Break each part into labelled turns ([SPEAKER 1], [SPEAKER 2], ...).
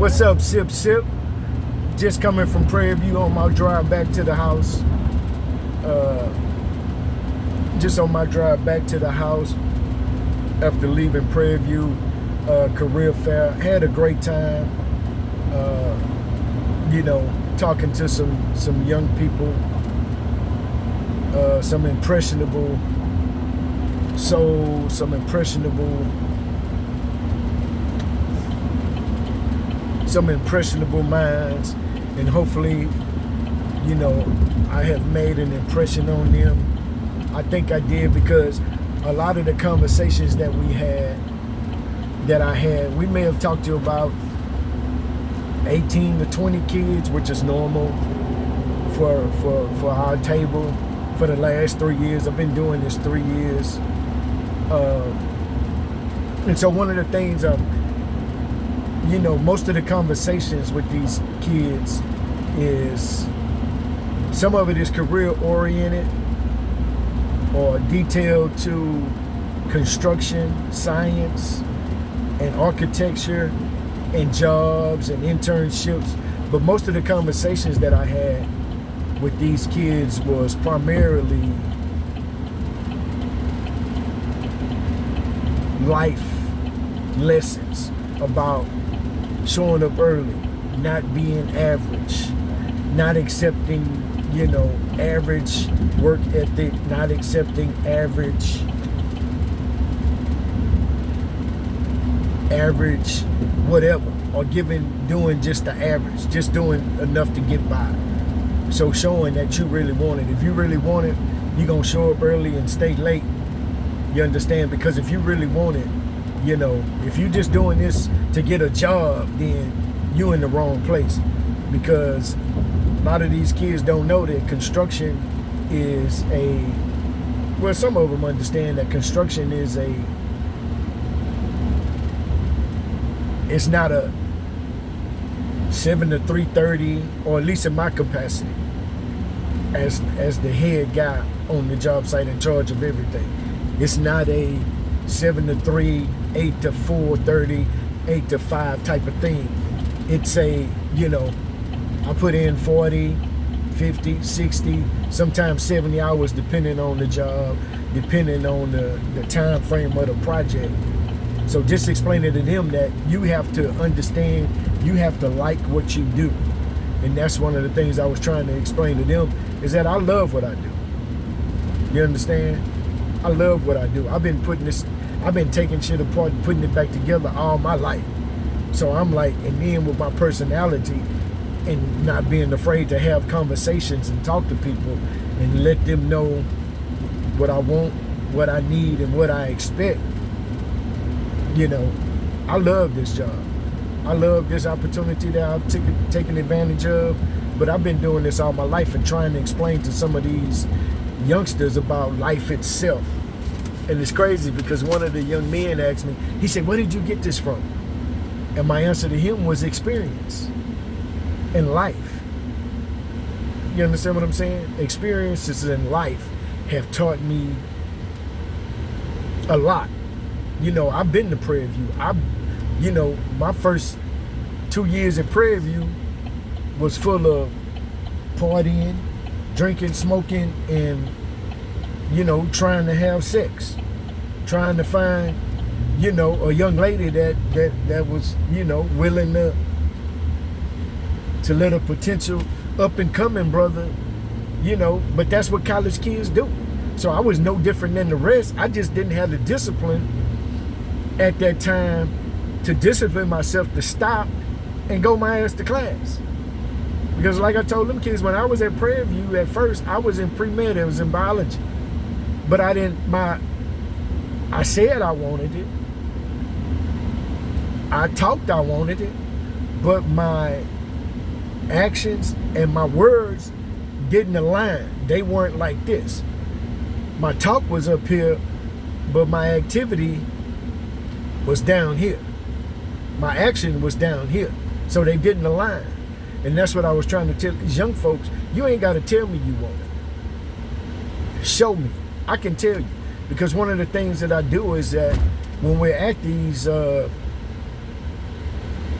[SPEAKER 1] What's up, Sip Sip? Just coming from Prairie View on my drive back to the house. Just on my drive back to the house after leaving Prairie View career fair. Had a great time. Talking to some young people, some impressionable souls, some impressionable minds, and hopefully, I have made an impression on them. I think I did, because a lot of the conversations that I had, we may have talked to about 18 to 20 kids, which is normal for our table for the last 3 years. I've been doing this 3 years. And so one of the things, most of the conversations with these kids is, some of it is career oriented or detailed to construction, science, and architecture, and jobs and internships. But most of the conversations that I had with these kids was primarily life lessons about showing up early, not being average, not accepting, average work ethic, not accepting average whatever, or doing just the average, just doing enough to get by. So showing that you really want it. If you really want it, you're gonna show up early and stay late. You understand? Because if you really want it, if you're just doing this to get a job, then you're in the wrong place. Because a lot of these kids don't know that construction is some of them understand that construction is it's not a 7 to 3:30, or at least in my capacity as the head guy on the job site in charge of everything. It's not a 7 to 3, 8 to 4:30, 8 to 5 type of thing. It's I put in 40, 50, 60, sometimes 70 hours, depending on the job, depending on the time frame of the project. So just explaining to them that you have to understand, you have to like what you do. And that's one of the things I was trying to explain to them, is that I love what I do. You understand? I love what I do. I've been taking shit apart and putting it back together all my life. So I'm like, and then with my personality and not being afraid to have conversations and talk to people and let them know what I want, what I need, and what I expect. I love this job. I love this opportunity that I've taken advantage of. But I've been doing this all my life and trying to explain to some of these youngsters about life itself. And it's crazy, because one of the young men asked me, he said, "Where did you get this from?" And my answer to him was experience in life. You understand what I'm saying? Experiences in life have taught me a lot. I've been to Prairie View. My first 2 years at Prairie View was full of partying, drinking, smoking, and, trying to have sex. Trying to find, a young lady that was, willing to let a potential up and coming brother, but that's what college kids do. So I was no different than the rest. I just didn't have the discipline at that time to discipline myself to stop and go my ass to class. Because like I told them kids, when I was at Prairie View, at first I was in pre-med, it was in biology. But I said I wanted it. I talked I wanted it, but my actions and my words didn't align. They weren't like this. My talk was up here, but my activity was down here. My action was down here. So they didn't align. And that's what I was trying to tell these young folks. You ain't got to tell me you want it. Show me. I can tell you. Because one of the things that I do is that when we're at these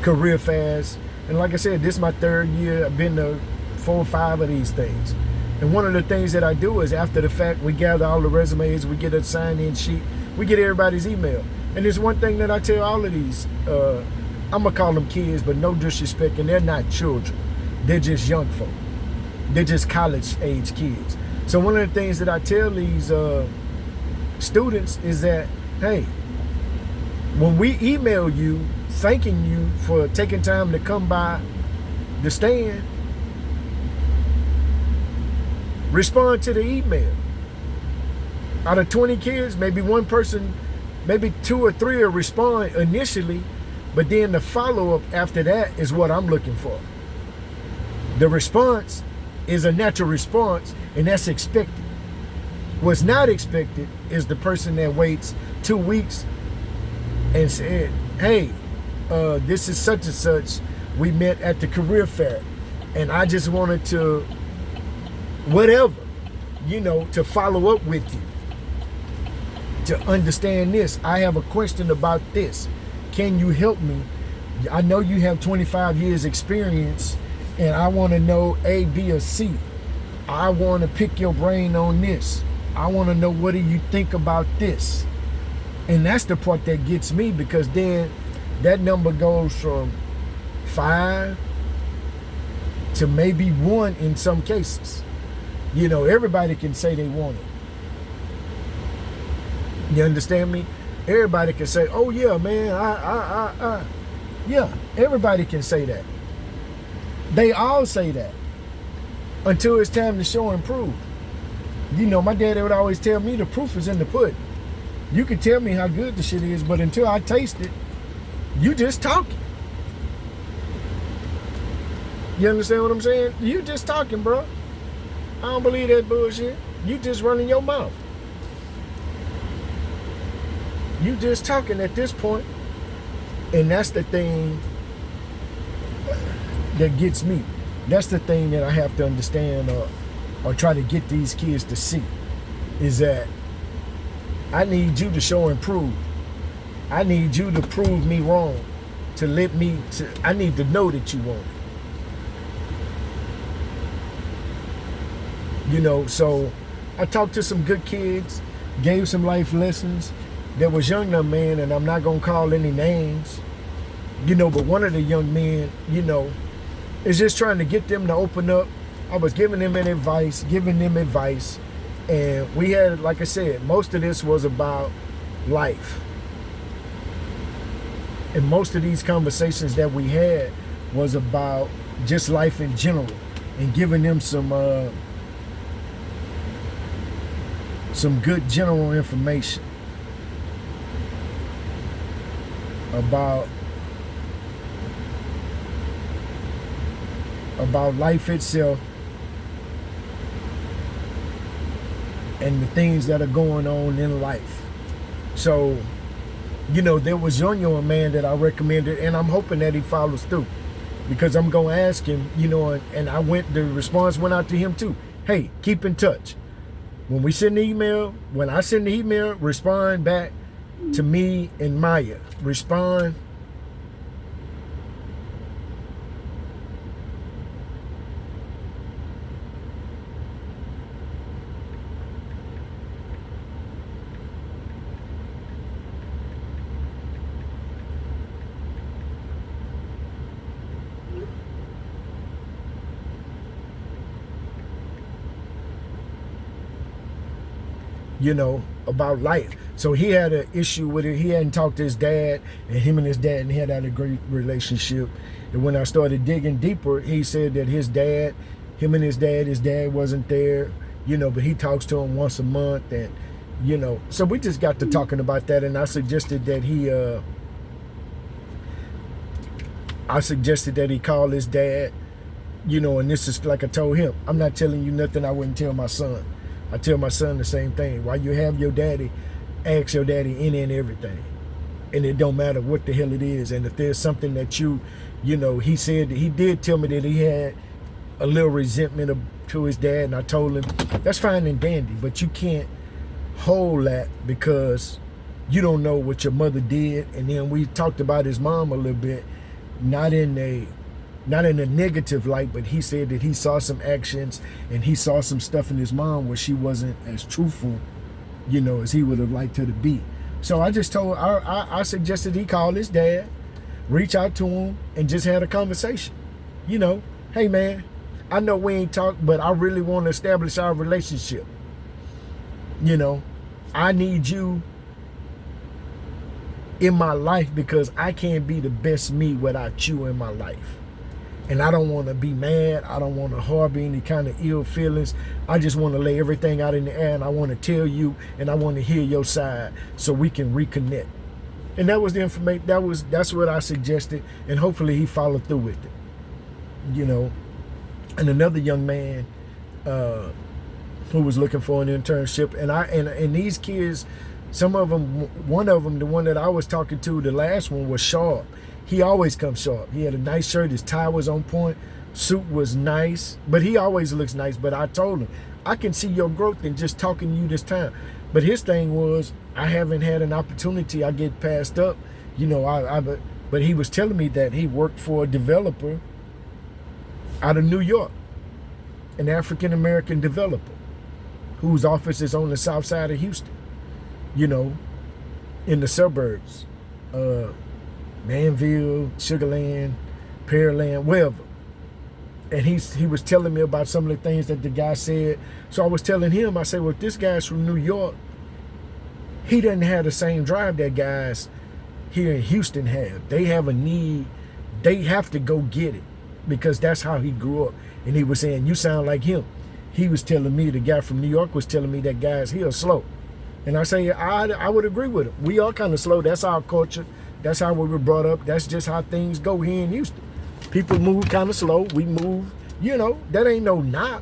[SPEAKER 1] career fast. And like I said, this is my 3rd year. I've been to 4 or 5 of these things. And one of the things that I do is after the fact, we gather all the resumes, we get a sign-in sheet, we get everybody's email. And there's one thing that I tell all of these, I'm going to call them kids, but no disrespect, and they're not children. They're just young folk. They're just college-age kids. So one of the things that I tell these students is that, hey, when we email you, thanking you for taking time to come by the stand, respond to the email. Out of 20 kids, maybe one person, maybe 2 or 3 will respond initially, but then the follow-up after that is what I'm looking for. The response is a natural response, and that's expected. What's not expected is the person that waits 2 weeks and said, hey, this is such and such. We met at the career fair, and I just wanted to, whatever, to follow up with you, to understand this. I have a question about this. Can you help me? I know you have 25 years experience, and I want to know A, B, or C. I want to pick your brain on this. I want to know, what do you think about this? And that's the part that gets me, because then that number goes from 5 to maybe 1 in some cases. Everybody can say they want it. You understand me? Everybody can say, oh yeah, man, yeah, everybody can say that. They all say that until it's time to show and prove. My daddy would always tell me the proof is in the pudding. You can tell me how good the shit is, but until I taste it, you just talking. You understand what I'm saying? You just talking, bro. I don't believe that bullshit. You just running your mouth. You just talking at this point. And that's the thing that gets me. That's the thing that I have to understand or try to get these kids to see, is that I need you to show and prove. I need you to prove me wrong. I need to know that you want it. So I talked to some good kids, gave some life lessons. There was young man, and I'm not going to call any names, but one of the young men, is just trying to get them to open up. I was giving them advice, and we had, like I said, most of this was about life. And most of these conversations that we had was about just life in general, and giving them some good general information about life itself and the things that are going on in life. So, there was young man that I recommended, and I'm hoping that he follows through, because I'm going to ask him, and the response went out to him too. Hey, keep in touch. When I send the email, respond back to me and Maya. Respond. About life. So he had an issue with it. He hadn't talked to his dad, and him and his dad had a great relationship. And when I started digging deeper, he said that his dad wasn't there, but he talks to him once a month. And, so we just got to talking about that, and I suggested that he call his dad, and this is like I told him, I'm not telling you nothing I wouldn't tell my son. I tell my son the same thing. While you have your daddy, ask your daddy any and everything. And it don't matter what the hell it is. And if there's something that he said, he did tell me that he had a little resentment to his dad. And I told him, that's fine and dandy, but you can't hold that because you don't know what your mother did. And then we talked about his mom a little bit. not in a negative light, but he said that he saw some actions and he saw some stuff in his mom where she wasn't as truthful, as he would have liked her to be. So I just told, I suggested he call his dad, reach out to him, and just had a conversation. Hey man, I know we ain't talked, but I really want to establish our relationship. I need you in my life because I can't be the best me without you in my life. And I don't want to be mad. I don't want to harbor any kind of ill feelings. I just want to lay everything out in the air, and I want to tell you, and I want to hear your side so we can reconnect. And that was the information. That's what I suggested, and hopefully he followed through with it. And another young man who was looking for an internship, and these kids, some of them, one of them, the one that I was talking to, the last one was sharp. He always comes sharp. He had a nice shirt. His tie was on point. Suit was nice. But he always looks nice. But I told him, I can see your growth in just talking to you this time. But his thing was, I haven't had an opportunity. I get passed up. But he was telling me that he worked for a developer out of New York. An African-American developer whose office is on the south side of Houston. In the suburbs. Manville, Sugarland, Pearland, wherever. And he was telling me about some of the things that the guy said. So I was telling him, I said, well, if this guy's from New York, he doesn't have the same drive that guys here in Houston have. They have a need. They have to go get it because that's how he grew up. And he was saying, you sound like him. He was telling me, the guy from New York was telling me that guys here are slow. And I say, I would agree with him. We are kind of slow. That's our culture. That's how we were brought up. That's just how things go here in Houston. People move kind of slow. We move, that ain't no knock.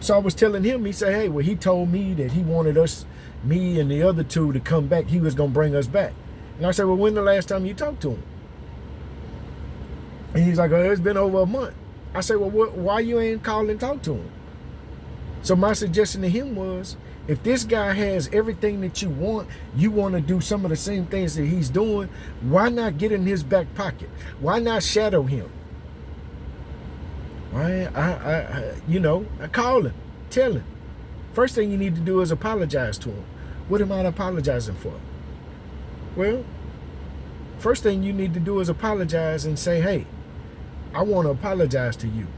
[SPEAKER 1] So I was telling him, he said, hey, well, he told me that he wanted us, me and the other two, to come back. He was going to bring us back. And I said, well, when the last time you talked to him? And he's like, oh, it's been over a month. I said, well, why you ain't call and talk to him? So my suggestion to him was, if this guy has everything that you want to do some of the same things that he's doing, why not get in his back pocket? Why not shadow him? Why? I call him, tell him. First thing you need to do is apologize to him. What am I apologizing for? Well, first thing you need to do is apologize and say, hey, I want to apologize to you.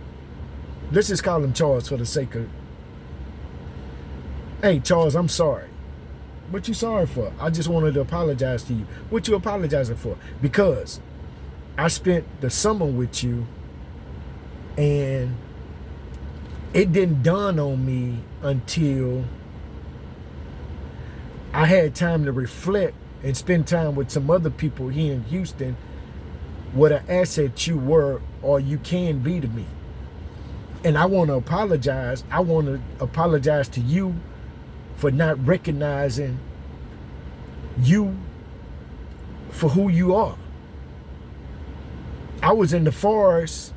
[SPEAKER 1] Let's just call him Charles for the sake of, hey, Charles, I'm sorry. What you sorry for? I just wanted to apologize to you. What you apologizing for? Because I spent the summer with you and it didn't dawn on me until I had time to reflect and spend time with some other people here in Houston what an asset you were or you can be to me. And I want to apologize. I want to apologize to you for not recognizing you for who you are. I was in the forest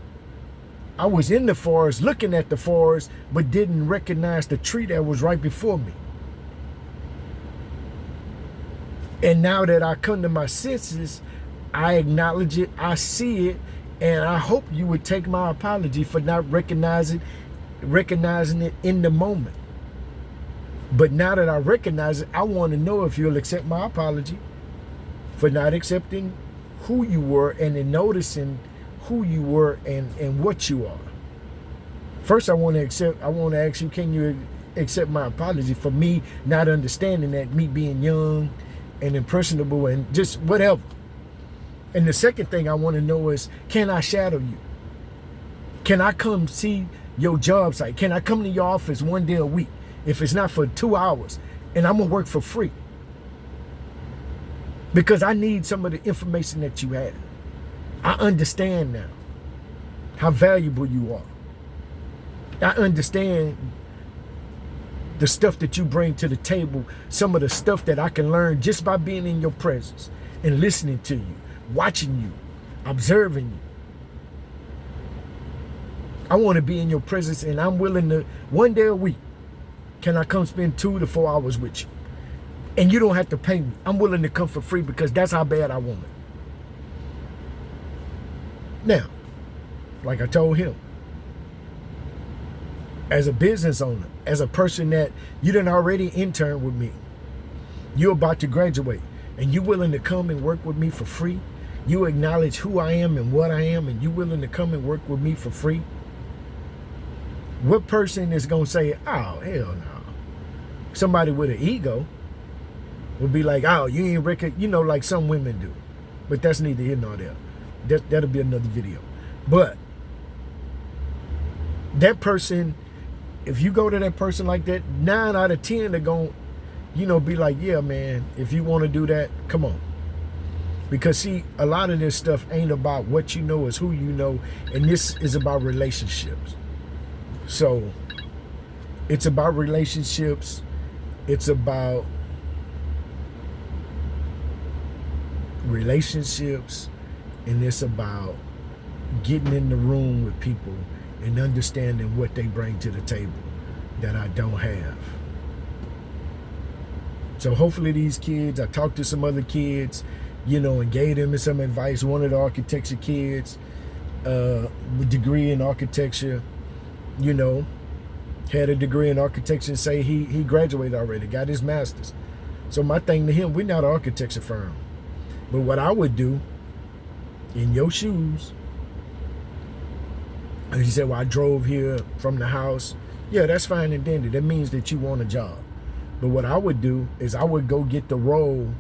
[SPEAKER 1] looking at the forest, but didn't recognize the tree that was right before me. And now that I come to my senses, I acknowledge it, I see it, and I hope you would take my apology for not recognizing it in the moment. But now that I recognize it, I want to know if you'll accept my apology for not accepting who you were and in noticing who you were and what you are. First, I want to ask you, can you accept my apology for me not understanding that, me being young and impressionable and just whatever. And the second thing I want to know is, can I shadow you? Can I come see your job site? Can I come to your office one day a week? If it's not for 2 hours, and I'm gonna work for free. Because I need some of the information that you have. I understand now how valuable you are. I understand the stuff that you bring to the table, some of the stuff that I can learn just by being in your presence and listening to you, watching you, observing you. I want to be in your presence, and I'm willing to, one day a week, can I come spend 2 to 4 hours with you? And you don't have to pay me. I'm willing to come for free because that's how bad I want it. Now, like I told him, as a business owner, as a person that you done already interned with me, you're about to graduate, and you willing to come and work with me for free, you acknowledge who I am and what I am, and you willing to come and work with me for free, what person is going to say, oh, hell no? Somebody with an ego would be like, oh, you ain't record, like some women do. But that's neither here nor there. That'll be another video. But that person, if you go to that person like that, 9 out of 10 are going to, be like, yeah, man, if you want to do that, come on. Because see, a lot of this stuff ain't about what you know, it's who you know. And this is about relationships. So it's about relationships. It's about relationships, and it's about getting in the room with people and understanding what they bring to the table that I don't have. So hopefully these kids, I talked to some other kids, and gave them some advice. One of the architecture kids, with degree in architecture, had a degree in architecture, and say he graduated already, got his master's. So my thing to him, we're not an architecture firm. But what I would do, in your shoes, and he said, well, I drove here from the house. Yeah, that's fine and dandy. That means that you want a job. But what I would do is I would go get the role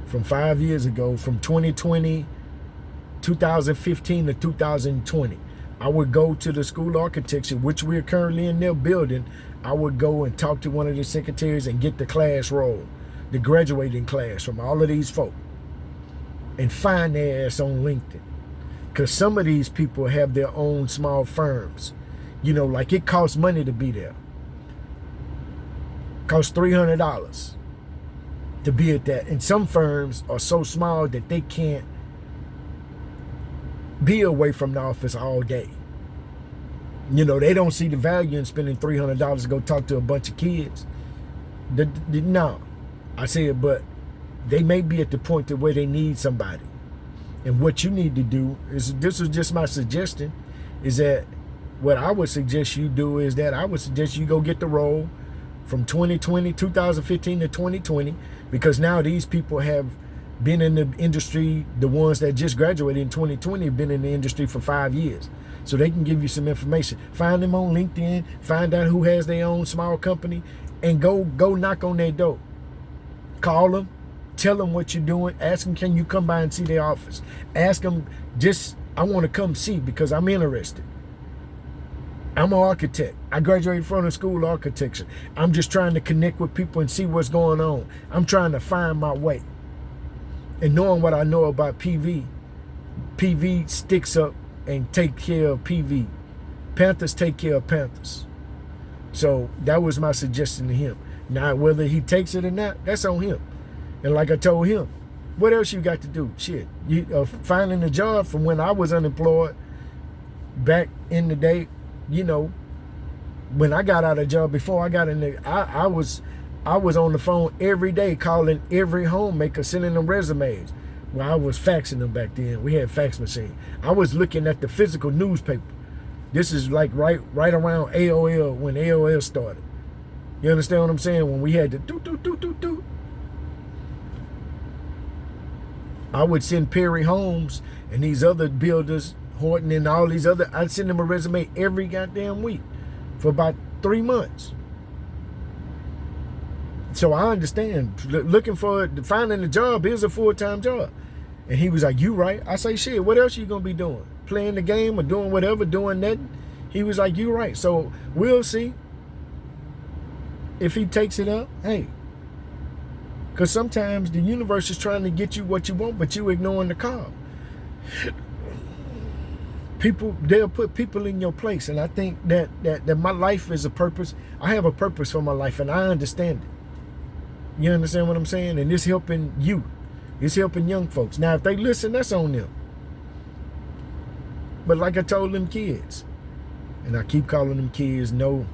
[SPEAKER 1] from 5 years ago, from 2015 to 2020. I would go to the school of architecture, which we're currently in their building. I would go and talk to one of the secretaries and get the class roll, the graduating class from all of these folk, and find their ass on LinkedIn. Because some of these people have their own small firms. Like it costs money to be there. Costs $300 to be at that. And some firms are so small that they can't be away from the office all day. They don't see the value in spending $300 to go talk to a bunch of kids. No. I said, but they may be at the point where they need somebody. And what you need to do is, this was just my suggestion, is that what I would suggest you do is that I would suggest you go get the role from 2015 to 2020, because now these people have been in the industry. The ones that just graduated in 2020 have been in the industry for 5 years. So they can give you some information. Find them on LinkedIn, find out who has their own small company, and go knock on their door. Call them, tell them what you're doing, ask them, can you come by and see their office? Ask them, I want to come see because I'm interested. I'm an architect. I graduated from the school of architecture. I'm just trying to connect with people and see what's going on. I'm trying to find my way. And knowing what I know about PV sticks up and take care of PV. Panthers take care of Panthers. So that was my suggestion to him. Now, whether he takes it or not, that's on him. And like I told him, what else you got to do? Shit, finding a job from when I was unemployed back in the day, when I got out of job, before I got in there, I was on the phone every day calling every homemaker, sending them resumes. Well, I was faxing them back then. We had fax machine. I was looking at the physical newspaper. This is like right around AOL, when AOL started. You understand what I'm saying? When we had to do. I would send Perry Homes and these other builders, Horton and all these other, I'd send them a resume every goddamn week for about 3 months. So I understand, finding a job is a full-time job. And he was like, you right. I say, shit, what else you gonna be doing? Playing the game or doing whatever, doing nothing? He was like, you right. So we'll see if he takes it up. Hey, because sometimes the universe is trying to get you what you want, but you ignoring the call. They'll put people in your place. And I think that my life is a purpose. I have a purpose for my life, and I understand it. You understand what I'm saying? And it's helping you. It's helping young folks. Now, if they listen, that's on them. But like I told them kids, and I keep calling them kids, no.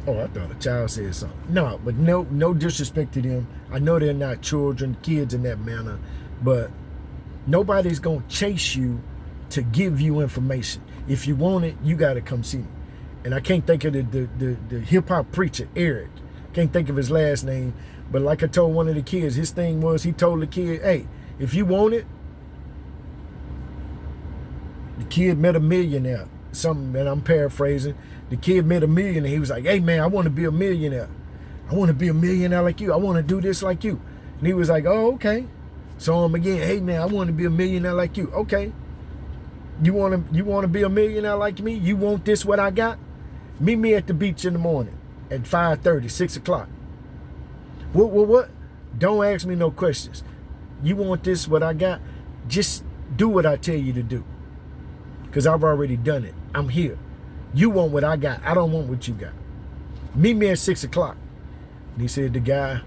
[SPEAKER 1] Oh, I thought a child said something. No, but no disrespect to them. I know they're not children, kids in that manner. But, Nobody's gonna chase you to give you information. If you want it, you gotta come see me. And I can't think of the hip-hop preacher, Eric. Can't think of his last name. But like I told one of the kids, his thing was, he told the kid, hey, if you want it, the kid met a millionaire. Something, and I'm paraphrasing. The kid met a millionaire. He was like, hey, man, I want to be a millionaire. I want to be a millionaire like you. I want to do this like you. And he was like, oh, okay. Saw him again. Hey, man, I want to be a millionaire like you. Okay. You want to be a millionaire like me? You want this, what I got? Meet me at the beach in the morning at 5:30, 6 o'clock. What? Don't ask me no questions. You want this, what I got? Just do what I tell you to do. Because I've already done it. I'm here. You want what I got. I don't want what you got. Meet me at 6 o'clock. And he said the guy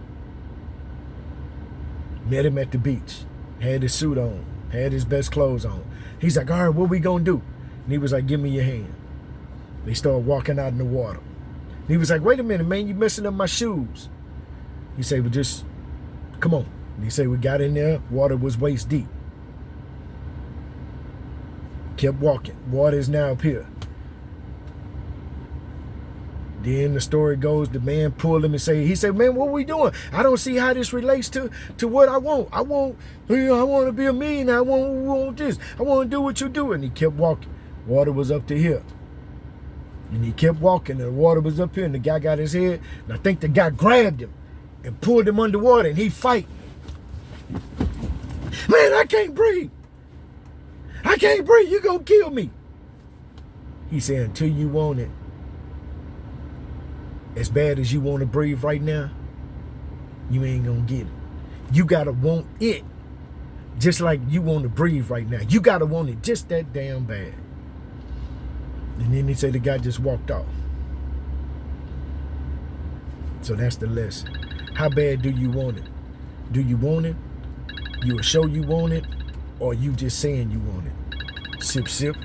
[SPEAKER 1] met him at the beach, had his suit on, had his best clothes on. He's like, all right, what we gonna do? And he was like, give me your hand. They started walking out in the water. And he was like, wait a minute, man, you messing up my shoes. He said, well, just come on. And he said, we got in there, water was waist deep. Kept walking. Water is now up here. Then the story goes, the man pulled him and he said, man, what are we doing? I don't see how this relates to what I want. I want to be a millionaire. I want this. I want to do what you do. And he kept walking. Water was up to here. And he kept walking, and the water was up here, and the guy got his head, and I think the guy grabbed him and pulled him underwater, and he fight. Man, I can't breathe. I can't breathe. You're going to kill me. He said, until you want it, as bad as you want to breathe right now, you ain't going to get it. You got to want it just like you want to breathe right now. You got to want it just that damn bad. And then he said the guy just walked off. So that's the lesson. How bad do you want it? Do you want it? You will show you want it, or you just saying you want it? Sip, sip.